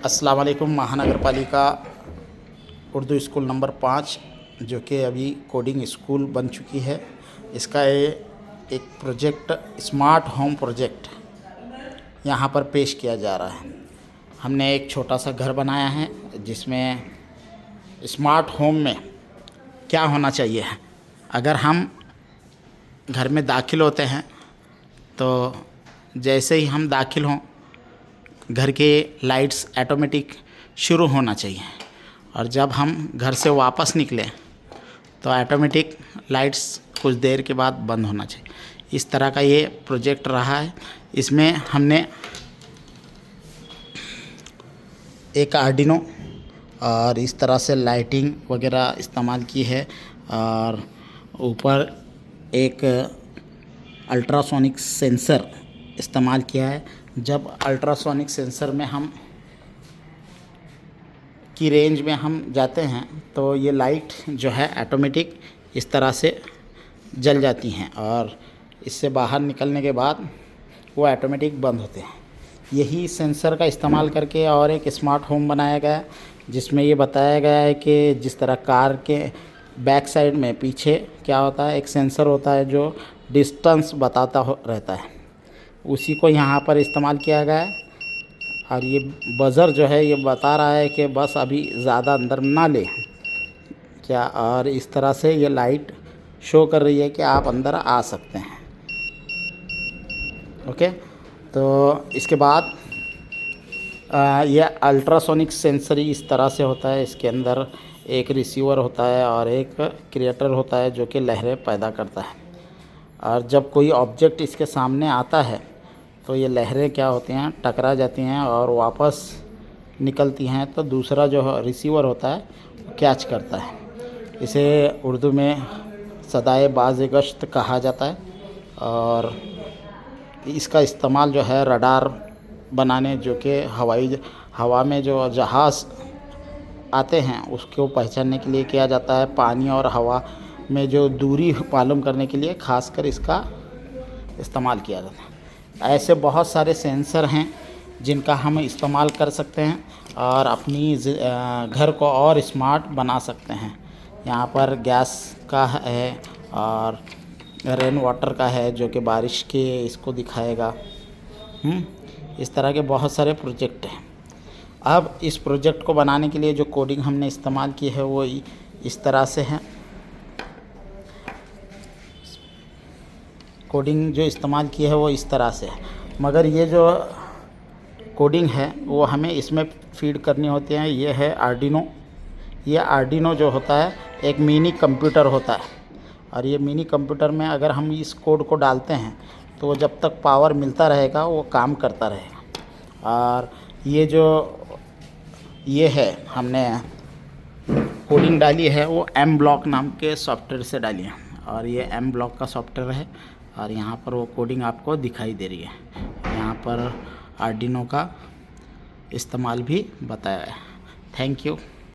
अस्सलाम वालेकुम। महानगर पालिका उर्दू स्कूल नंबर 5 जो कि अभी कोडिंग स्कूल बन चुकी है, इसका एक प्रोजेक्ट स्मार्ट होम प्रोजेक्ट यहाँ पर पेश किया जा रहा है। हमने एक छोटा सा घर बनाया है जिसमें स्मार्ट होम में क्या होना चाहिए। अगर हम घर में दाखिल होते हैं तो जैसे ही हम दाखिल हों घर के लाइट्स ऑटोमेटिक शुरू होना चाहिए, और जब हम घर से वापस निकलें तो ऑटोमेटिक लाइट्स कुछ देर के बाद बंद होना चाहिए। इस तरह का ये प्रोजेक्ट रहा है। इसमें हमने एक आर्डिनो और इस तरह से लाइटिंग वगैरह इस्तेमाल की है, और ऊपर एक अल्ट्रासोनिक सेंसर इस्तेमाल किया है। जब अल्ट्रासोनिक सेंसर में हम की रेंज में हम जाते हैं तो ये लाइट जो है ऑटोमेटिक इस तरह से जल जाती हैं, और इससे बाहर निकलने के बाद वो ऑटोमेटिक बंद होते हैं। यही सेंसर का इस्तेमाल करके और एक स्मार्ट होम बनाया गया है जिसमें ये बताया गया है कि जिस तरह कार के बैक साइड में पीछे क्या होता है, एक सेंसर होता है जो डिस्टेंस बताता रहता है, उसी को यहाँ पर इस्तेमाल किया गया है। और ये बज़र जो है ये बता रहा है कि बस अभी ज़्यादा अंदर ना ले क्या, और इस तरह से ये लाइट शो कर रही है कि आप अंदर आ सकते हैं। ओके, तो इसके बाद ये अल्ट्रासोनिक सेंसर ही इस तरह से होता है। इसके अंदर एक रिसीवर होता है और एक क्रिएटर होता है जो कि लहरें पैदा करता है, और जब कोई ऑब्जेक्ट इसके सामने आता है तो ये लहरें क्या होती हैं, टकरा जाती हैं और वापस निकलती हैं, तो दूसरा जो रिसीवर होता है वो कैच करता है। इसे उर्दू में सदाए बाज़ गश्त कहा जाता है, और इसका इस्तेमाल जो है रडार बनाने, जो कि हवा में जो जहाज़ आते हैं उसको पहचानने के लिए किया जाता है। पानी और हवा में जो दूरी मालूम करने के लिए खासकर इसका इस्तेमाल किया जाता है। ऐसे बहुत सारे सेंसर हैं जिनका हम इस्तेमाल कर सकते हैं और अपनी घर को और स्मार्ट बना सकते हैं। यहाँ पर गैस का है और रेन वाटर का है जो कि बारिश के इसको दिखाएगा। इस तरह के बहुत सारे प्रोजेक्ट हैं। अब इस प्रोजेक्ट को बनाने के लिए जो कोडिंग हमने इस्तेमाल की है वो इस तरह से है। कोडिंग जो इस्तेमाल की है वो इस तरह से है, मगर ये जो कोडिंग है वो हमें इसमें फीड करनी होती है। ये है आर्डिनो। ये आर्डिनो जो होता है एक मिनी कंप्यूटर होता है, और ये मिनी कंप्यूटर में अगर हम इस कोड को डालते हैं तो वो जब तक पावर मिलता रहेगा वो काम करता रहेगा। और ये है हमने कोडिंग डाली है वो एम ब्लॉक नाम के सॉफ्टवेयर से डाली है, और ये एम ब्लॉक का सॉफ्टवेयर है, और यहाँ पर वो कोडिंग आपको दिखाई दे रही है। यहाँ पर आर्डिनो का इस्तेमाल भी बताया है। Thank you.